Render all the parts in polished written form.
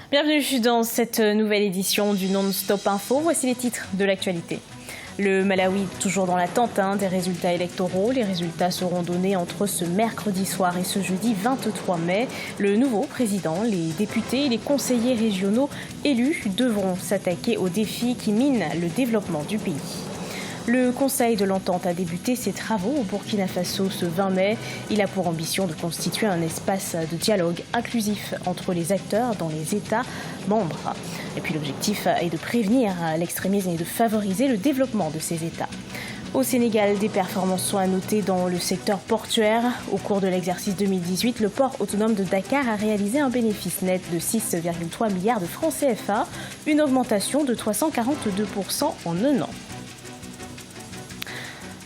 Bienvenue dans cette nouvelle édition du Non-Stop Info. Voici les titres de l'actualité. Le Malawi, toujours dans l'attente des résultats électoraux. Les résultats seront donnés entre ce mercredi soir et ce jeudi 23 mai. Le nouveau président, les députés et les conseillers régionaux élus devront s'attaquer aux défis qui minent le développement du pays. Le Conseil de l'Entente a débuté ses travaux au Burkina Faso ce 20 mai. Il a pour ambition de constituer un espace de dialogue inclusif entre les acteurs dans les États membres. Et puis l'objectif est de prévenir l'extrémisme et de favoriser le développement de ces États. Au Sénégal, des performances sont à noter dans le secteur portuaire. Au cours de l'exercice 2018, le port autonome de Dakar a réalisé un bénéfice net de 6,3 milliards de francs CFA, une augmentation de 342% en un an.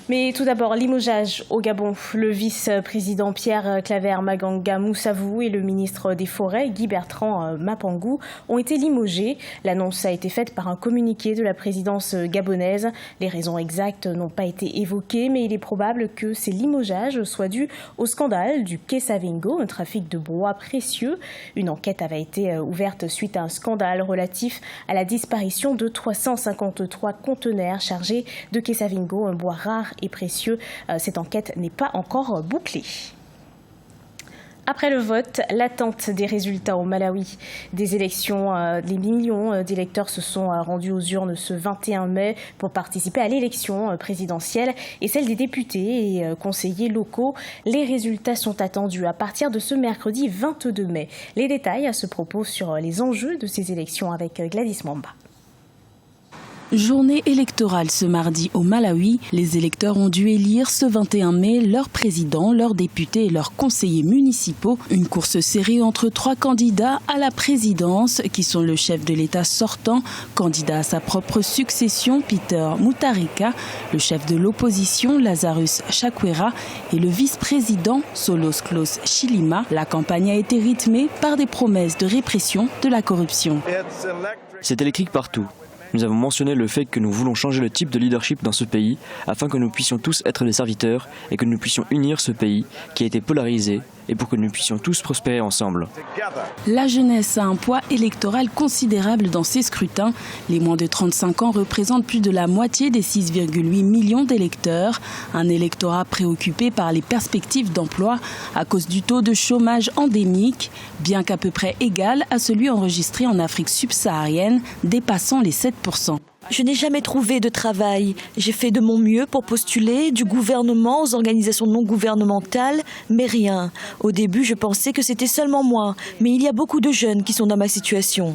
Mais tout d'abord, limogeage au Gabon. Le vice-président Pierre Claver Maganga Moussavou et le ministre des Forêts Guy Bertrand Mapangou ont été limogés. L'annonce a été faite par un communiqué de la présidence gabonaise. Les raisons exactes n'ont pas été évoquées, mais il est probable que ces limogeages soient dus au scandale du quai Savingo, un trafic de bois précieux. Une enquête avait été ouverte suite à un scandale relatif à la disparition de 353 conteneurs chargés de quai Savingo, un bois rare et précieux. Cette enquête n'est pas encore bouclée. Après le vote, l'attente des résultats au Malawi des élections, des millions d'électeurs se sont rendus aux urnes ce 21 mai pour participer à l'élection présidentielle et celle des députés et conseillers locaux. Les résultats sont attendus à partir de ce mercredi 22 mai. Les détails à ce propos sur les enjeux de ces élections avec Gladys Mamba. Journée électorale ce mardi au Malawi. Les électeurs ont dû élire ce 21 mai leur président, leurs députés et leurs conseillers municipaux. Une course serrée entre trois candidats à la présidence qui sont le chef de l'État sortant, candidat à sa propre succession, Peter Mutharika, le chef de l'opposition, Lazarus Chakwera, et le vice-président, Solos Klaus Chilima. La campagne a été rythmée par des promesses de répression de la corruption. C'est électrique partout. Nous avons mentionné le fait que nous voulons changer le type de leadership dans ce pays afin que nous puissions tous être des serviteurs et que nous puissions unir ce pays qui a été polarisé et pour que nous puissions tous prospérer ensemble. La jeunesse a un poids électoral considérable dans ces scrutins. Les moins de 35 ans représentent plus de la moitié des 6,8 millions d'électeurs. Un électorat préoccupé par les perspectives d'emploi à cause du taux de chômage endémique, bien qu'à peu près égal à celui enregistré en Afrique subsaharienne, dépassant les 7%. Je n'ai jamais trouvé de travail. J'ai fait de mon mieux pour postuler du gouvernement aux organisations non gouvernementales, mais rien. Au début, je pensais que c'était seulement moi, mais il y a beaucoup de jeunes qui sont dans ma situation.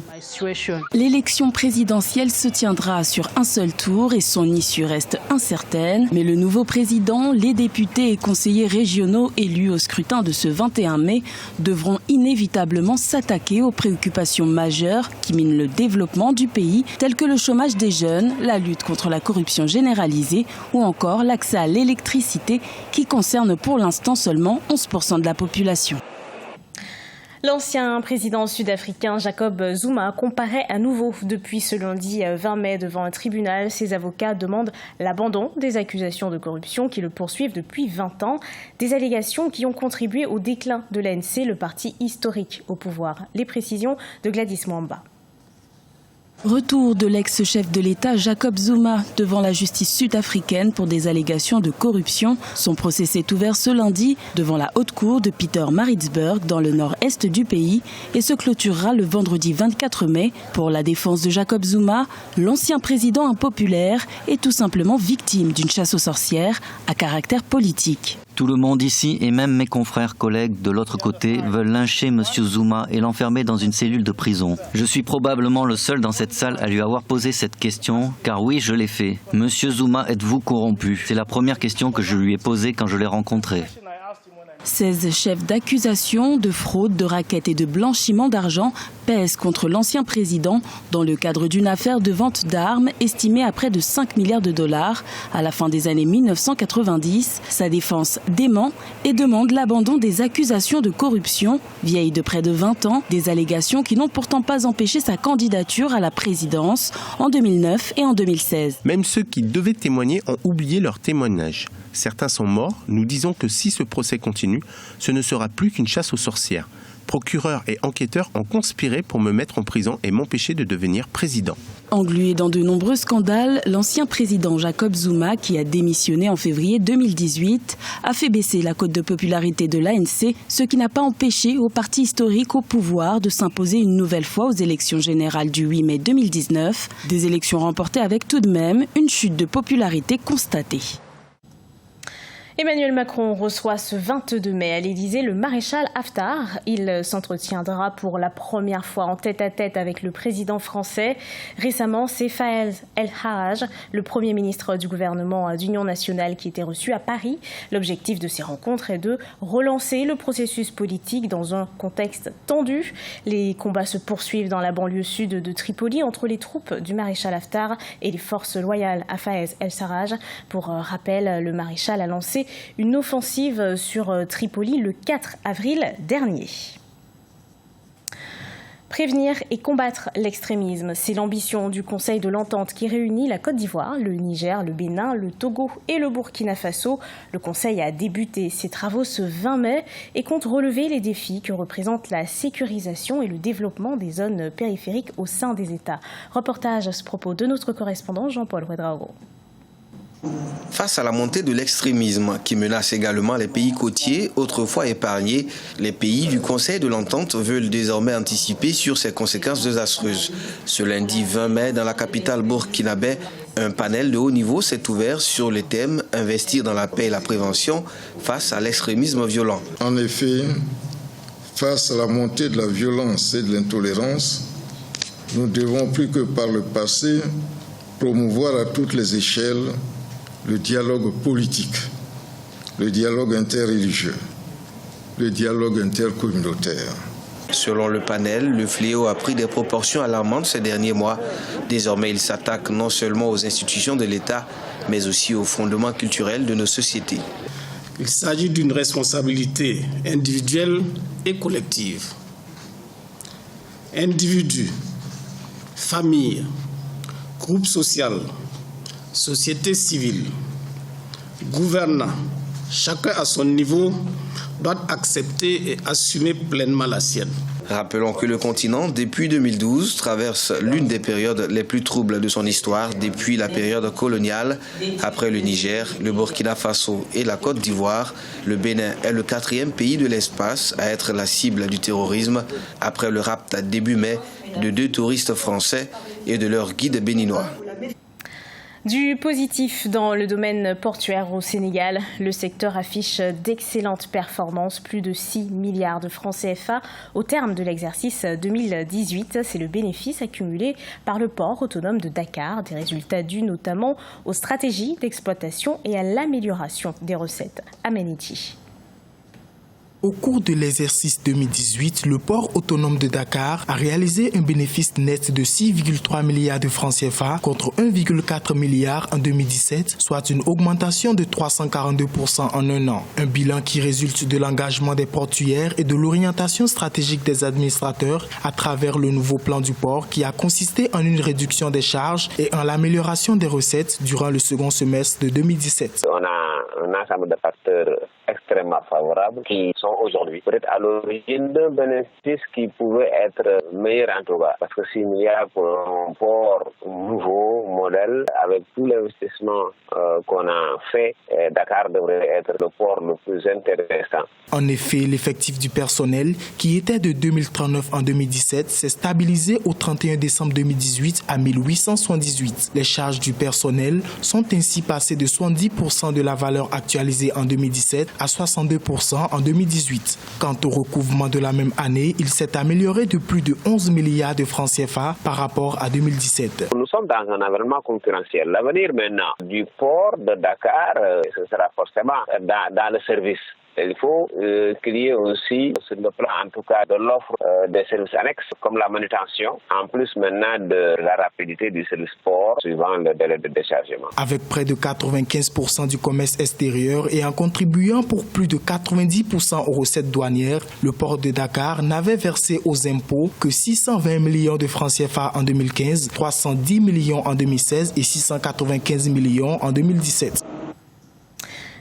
L'élection présidentielle se tiendra sur un seul tour et son issue reste incertaine. Mais le nouveau président, les députés et conseillers régionaux élus au scrutin de ce 21 mai devront inévitablement s'attaquer aux préoccupations majeures qui minent le développement du pays, telles que le chômage des jeunes, la lutte contre la corruption généralisée ou encore l'accès à l'électricité qui concerne pour l'instant seulement 11% de la population. L'ancien président sud-africain Jacob Zuma comparaît à nouveau depuis ce lundi 20 mai devant un tribunal. Ses avocats demandent l'abandon des accusations de corruption qui le poursuivent depuis 20 ans. Des allégations qui ont contribué au déclin de l'ANC, le parti historique au pouvoir. Les précisions de Gladys Mamba. Retour de l'ex-chef de l'État Jacob Zuma devant la justice sud-africaine pour des allégations de corruption. Son procès s'est ouvert ce lundi devant la haute cour de Pietermaritzburg dans le nord-est du pays et se clôturera le vendredi 24 mai. Pour la défense de Jacob Zuma, l'ancien président impopulaire est tout simplement victime d'une chasse aux sorcières à caractère politique. Tout le monde ici et même mes confrères collègues de l'autre côté veulent lyncher M. Zuma et l'enfermer dans une cellule de prison. Je suis probablement le seul dans cette salle à lui avoir posé cette question, car oui, je l'ai fait. Monsieur Zuma, êtes-vous corrompu? C'est la première question que je lui ai posée quand je l'ai rencontré. 16 chefs d'accusation de fraude, de racket et de blanchiment d'argent pèsent contre l'ancien président dans le cadre d'une affaire de vente d'armes estimée à près de 5 milliards de dollars à la fin des années 1990. Sa défense dément et demande l'abandon des accusations de corruption, vieilles de près de 20 ans, des allégations qui n'ont pourtant pas empêché sa candidature à la présidence en 2009 et en 2016. Même ceux qui devaient témoigner ont oublié leur témoignage. Certains sont morts. Nous disons que si ce procès continue, ce ne sera plus qu'une chasse aux sorcières. Procureurs et enquêteurs ont conspiré pour me mettre en prison et m'empêcher de devenir président. Englué dans de nombreux scandales, l'ancien président Jacob Zuma, qui a démissionné en février 2018, a fait baisser la cote de popularité de l'ANC, ce qui n'a pas empêché au parti historique au pouvoir de s'imposer une nouvelle fois aux élections générales du 8 mai 2019, des élections remportées avec tout de même une chute de popularité constatée. Emmanuel Macron reçoit ce 22 mai à l'Élysée le maréchal Haftar. Il s'entretiendra pour la première fois en tête-à-tête avec le président français. Récemment, c'est Fayez El-Harraj, le Premier ministre du gouvernement d'Union nationale, qui était reçu à Paris. L'objectif de ces rencontres est de relancer le processus politique dans un contexte tendu. Les combats se poursuivent dans la banlieue sud de Tripoli entre les troupes du maréchal Haftar et les forces loyales à Fayez El-Sarraj. Pour rappel, le maréchal a lancé une offensive sur Tripoli le 4 avril dernier. Prévenir et combattre l'extrémisme, c'est l'ambition du Conseil de l'Entente qui réunit la Côte d'Ivoire, le Niger, le Bénin, le Togo et le Burkina Faso. Le Conseil a débuté ses travaux ce 20 mai et compte relever les défis que représentent la sécurisation et le développement des zones périphériques au sein des États. Reportage à ce propos de notre correspondant Jean-Paul Ouedraogo. Face à la montée de l'extrémisme qui menace également les pays côtiers, autrefois épargnés, les pays du Conseil de l'Entente veulent désormais anticiper sur ces conséquences désastreuses. Ce lundi 20 mai, dans la capitale burkinabé, un panel de haut niveau s'est ouvert sur le thème « Investir dans la paix et la prévention face à l'extrémisme violent ». En effet, face à la montée de la violence et de l'intolérance, nous devons plus que par le passé promouvoir à toutes les échelles le dialogue politique, le dialogue interreligieux, le dialogue intercommunautaire. Selon le panel, le fléau a pris des proportions alarmantes ces derniers mois. Désormais, il s'attaque non seulement aux institutions de l'État, mais aussi aux fondements culturels de nos sociétés. Il s'agit d'une responsabilité individuelle et collective. Individus, familles, groupes sociaux, société civile, gouvernants, chacun à son niveau doit accepter et assumer pleinement la sienne. Rappelons que le continent, depuis 2012, traverse l'une des périodes les plus troubles de son histoire depuis la période coloniale. Après le Niger, le Burkina Faso et la Côte d'Ivoire, le Bénin est le 4e pays de l'espace à être la cible du terrorisme après le rapt début mai de 2 touristes français et de leur guide béninois. Du positif dans le domaine portuaire au Sénégal, le secteur affiche d'excellentes performances, plus de 6 milliards de francs CFA au terme de l'exercice 2018. C'est le bénéfice accumulé par le port autonome de Dakar, des résultats dus notamment aux stratégies d'exploitation et à l'amélioration des recettes. Amenichi. Au cours de l'exercice 2018, le port autonome de Dakar a réalisé un bénéfice net de 6,3 milliards de francs CFA contre 1,4 milliard en 2017, soit une augmentation de 342% en un an. Un bilan qui résulte de l'engagement des portuaires et de l'orientation stratégique des administrateurs à travers le nouveau plan du port qui a consisté en une réduction des charges et en l'amélioration des recettes durant le second semestre de 2017. On a un ensemble de facteurs extrêmement favorables qui sont aujourd'hui peut-être à l'origine d'un bénéfice qui pouvait être meilleur en tout cas. Parce que 6 milliards pour un port nouveau, modèle, avec tout l'investissement qu'on a fait, Dakar devrait être le port le plus intéressant. En effet, l'effectif du personnel, qui était de 2039 en 2017, s'est stabilisé au 31 décembre 2018 à 1878. Les charges du personnel sont ainsi passées de 70% de la valeur actualisée en 2017 à 62% en 2018. Quant au recouvrement de la même année, il s'est amélioré de plus de 11 milliards de francs CFA par rapport à 2017. Nous sommes dans un environnement concurrentiel. L'avenir maintenant du port de Dakar, ce sera forcément dans le service. Il faut qu'il y ait aussi, sur le plan en tout cas de l'offre des services annexes, comme la manutention, en plus maintenant de la rapidité du service port suivant le délai de déchargement. Avec près de 95% du commerce extérieur et en contribuant pour plus de 90% aux recettes douanières, le port de Dakar n'avait versé aux impôts que 620 millions de francs CFA en 2015, 310 millions en 2016 et 695 millions en 2017.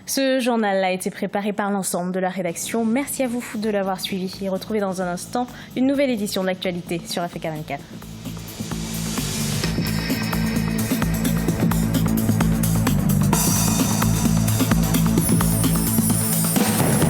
Ce journal a été préparé par l'ensemble de la rédaction. Merci à vous de l'avoir suivi et retrouvez dans un instant une nouvelle édition de l'actualité sur Africa 24.